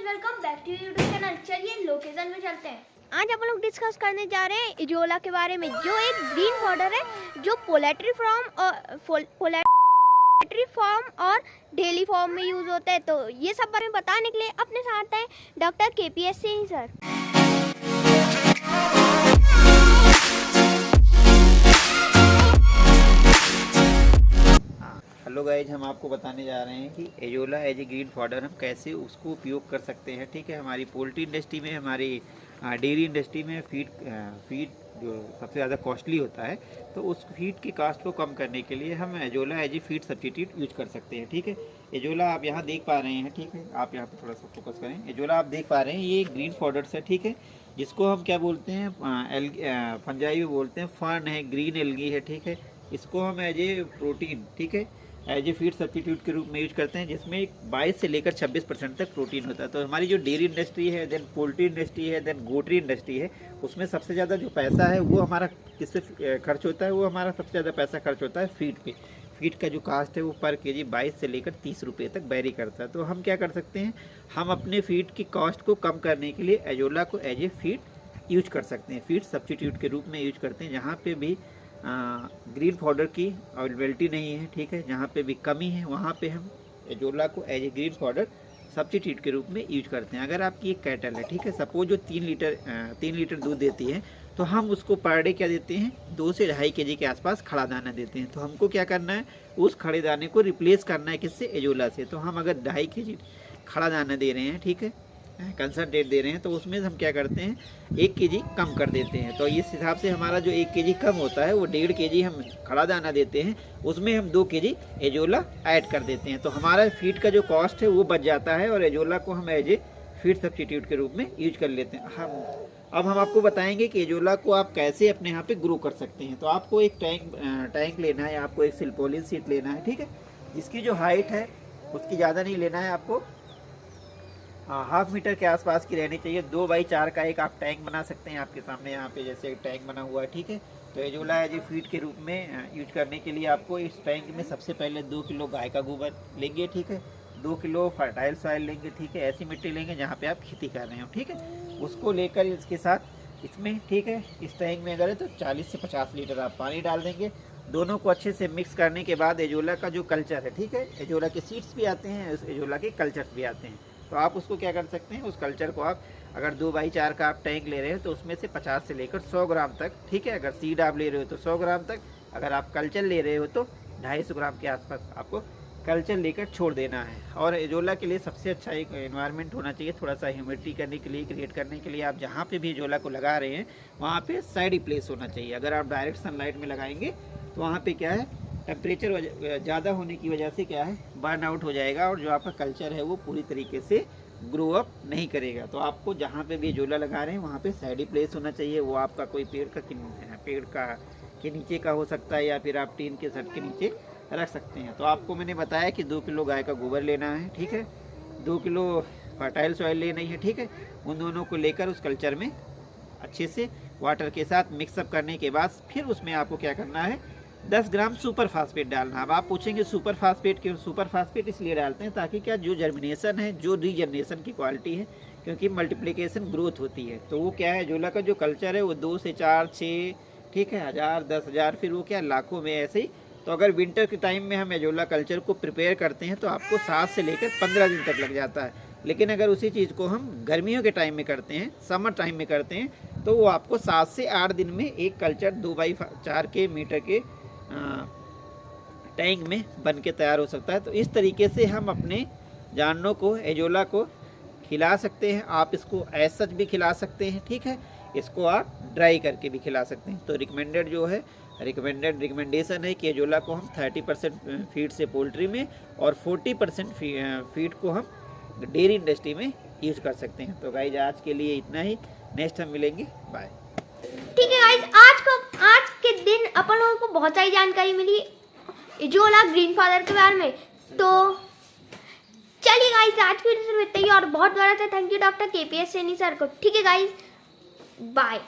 Welcome back to YouTube channel. चलिए location में चलते हैं। आज हम लोग डिस्कस करने जा रहे हैं इजोला के बारे में, जो एक ग्रीन पाउडर है जो पोल्ट्री फार्म और डेली फार्म में यूज होता है। तो ये सब बारे में बताने के लिए अपने साथ हैं doctor KPS Singh sir. Hello guys, हम आपको बताने जा रहे हैं कि azolla as a green powder हम कैसे उसको उपयोग कर सकते हैं। ठीक है, हमारी पोल्ट्री इंडस्ट्री में, हमारी डेयरी इंडस्ट्री में फीड जो सबसे ज़्यादा कॉस्टली होता है, तो उस फीड की कास्ट को कम करने के लिए हम azolla as a feed substitute use कर सकते हैं। ठीक है, एजोला आप यहाँ देख पा रहे हैं। ठीक है, आप यहाँ पर थोड़ा सा फोकस करें। एजोला आप देख पा रहे हैं, ये ग्रीन पाउडर है। ठीक है, जिसको हम क्या बोलते हैं, फंजाई में बोलते हैं फर्न है, ग्रीन एल्गी है। ठीक है, इसको हम एज ए प्रोटीन, ठीक है, एज ए फीड सब्स्टिट्यूट के रूप में यूज करते हैं, जिसमें 22 से लेकर 26% तक प्रोटीन होता है। तो हमारी जो डेयरी इंडस्ट्री है, देन पोल्ट्री इंडस्ट्री है, देन गोटरी इंडस्ट्री है, उसमें सबसे ज़्यादा जो पैसा है वो हमारा किससे खर्च होता है, वो हमारा सबसे ज़्यादा पैसा खर्च होता है फीड पे। फीड का जो कास्ट है वो पर केजी 22 से लेकर 30 रुपये तक वेरी करता है। तो हम क्या कर सकते हैं, हम अपने फीड की कॉस्ट को कम करने के लिए एजोला को एज ए फीड यूज कर सकते हैं, फीड सब्स्टिट्यूट के रूप में यूज करते हैं। जहाँ पे भी ग्रीन पाउडर की अवेलेबिलिटी नहीं है, ठीक है, जहाँ पे भी कमी है, वहाँ पे हम एजोला को as a green powder substitute के रूप में यूज करते हैं। अगर आपकी एक कैटल है, ठीक है, सपोज जो 3 लीटर दूध देती है, तो हम उसको पर डे क्या देते हैं, 2 से 2.5 kg के आसपास खड़ा दाना देते हैं। तो हमको क्या करना है, उस खड़े दाने को रिप्लेस करना है किससे, एजोला से। तो हम अगर 2.5 kg खड़ा दाना दे रहे हैं, ठीक है, कंसनट्रेट दे रहे हैं, तो उसमें हम क्या करते हैं, 1 kg कम कर देते हैं। तो इस हिसाब से हमारा जो 1 kg कम होता है, वो 1.5 kg हम खड़ा दाना देते हैं, उसमें हम 2 kg एजोला ऐड कर देते हैं। तो हमारा फीड का जो कॉस्ट है वो बच जाता है, और एजोला को हम एज ए फीड सब्स्टिट्यूट के रूप में यूज कर लेते हैं। अब हम आपको बताएंगे कि एजोला को आप कैसे अपने यहाँ पे ग्रो कर सकते हैं। तो आपको एक टैंक लेना है, आपको एक सिल्पोलिन सीट लेना है, ठीक है, जिसकी जो हाइट है उसकी ज़्यादा नहीं लेना है, आपको 1/2 मीटर के आसपास की रहनी चाहिए। 2x4 का एक आप टैंक बना सकते हैं। आपके सामने यहाँ पे जैसे एक टैंक बना हुआ है, ठीक है। तो एजोला एज ए फीड के रूप में यूज करने के लिए आपको इस टैंक में सबसे पहले 2 किलो गाय का गोबर लेंगे, ठीक है, 2 किलो फर्टाइल सॉइल लेंगे, ठीक है, ऐसी मिट्टी लेंगे जहाँ पे आप खेती कर रहे हो, ठीक है, उसको लेकर इसके साथ इसमें, ठीक है, इस टैंक में अगर तो 40 से 50 लीटर आप पानी डाल देंगे। दोनों को अच्छे से मिक्स करने के बाद एजोला का जो कल्चर है, ठीक है, एजोला के सीड्स भी आते हैं, एजोला के कल्चर्स भी आते हैं। तो आप उसको क्या कर सकते हैं, उस कल्चर को आप अगर 2x4 का आप टैंक ले रहे हो, तो उसमें से 50 से लेकर 100 ग्राम तक, ठीक है, अगर सीड आप ले रहे हो तो 100 ग्राम तक, अगर आप कल्चर ले रहे हो तो 250 ग्राम के आसपास आपको कल्चर लेकर छोड़ देना है। और एजोला के लिए सबसे अच्छा एक एनवायरनमेंट होना चाहिए, थोड़ा सा ह्यूमिडिटी करने के लिए, क्रिएट करने के लिए। आप जहाँ पे भी एजोला को लगा रहे हैं वहाँ पे साइड प्लेस होना चाहिए। अगर आप डायरेक्ट सनलाइट में लगाएंगे तो वहाँ पे क्या है, टेम्परेचर ज़्यादा होने की वजह से क्या है, बर्न आउट हो जाएगा, और जो आपका कल्चर है वो पूरी तरीके से ग्रो अप नहीं करेगा। तो आपको जहाँ पे भी एजोला लगा रहे हैं वहाँ पे साइड प्लेस होना चाहिए। वो आपका कोई पेड़ का के नीचे का हो सकता है, या फिर आप टीन के छत के नीचे रख सकते हैं। तो आपको मैंने बताया कि 2 किलो गाय का गोबर लेना है, ठीक है, 2 किलो फर्टाइल सॉइल लेनी है, ठीक है, उन दोनों को लेकर उस कल्चर में अच्छे से वाटर के साथ मिक्सअप करने के बाद फिर उसमें आपको क्या करना है, 10 ग्राम सुपर फास्फेट डालना। अब आप पूछेंगे सुपर फास्फेट क्यों? सुपर फास्फेट इसलिए डालते हैं ताकि क्या, जो जर्मिनेशन है, जो रीजनरेशन की क्वालिटी है, क्योंकि मल्टीप्लिकेशन ग्रोथ होती है, तो वो क्या है, एजोला का जो कल्चर है वो 2 से 4, 6, ठीक है, 1000, 10,000, फिर वो क्या, लाखों में ऐसे ही। तो अगर विंटर के टाइम में हम एजोला कल्चर को प्रिपेयर करते हैं तो आपको 7 से लेकर 15 दिन तक लग जाता है। लेकिन अगर उसी चीज़ को हम गर्मियों के टाइम में करते हैं, समर टाइम में करते हैं, तो वो आपको 7 से 8 दिन में एक कल्चर 2x4 के मीटर के टैंक में बन के तैयार हो सकता है। तो इस तरीके से हम अपने जानवरों को, एजोला को खिला सकते हैं। आप इसको एज सच भी खिला सकते हैं, ठीक है, इसको आप ड्राई करके भी खिला सकते हैं। तो रिकमेंडेशन है कि एजोला को हम 30% फीड से पोल्ट्री में और 40% फीड को हम डेयरी इंडस्ट्री में यूज कर सकते हैं। तो गाइज आज के लिए इतना ही, नेक्स्ट हम मिलेंगे, बाय। ठीक है गाइज, आज के दिन अपन लोगों को बहुत सारी जानकारी मिली एजोला ग्रीन पाउडर के बारे में। तो चलिए गाइज, आज की वीडियो सिर्फ इतना ही, और बहुत बड़ा thank you doctor KPS Singh sir को। ठीक है गाइज, बाय।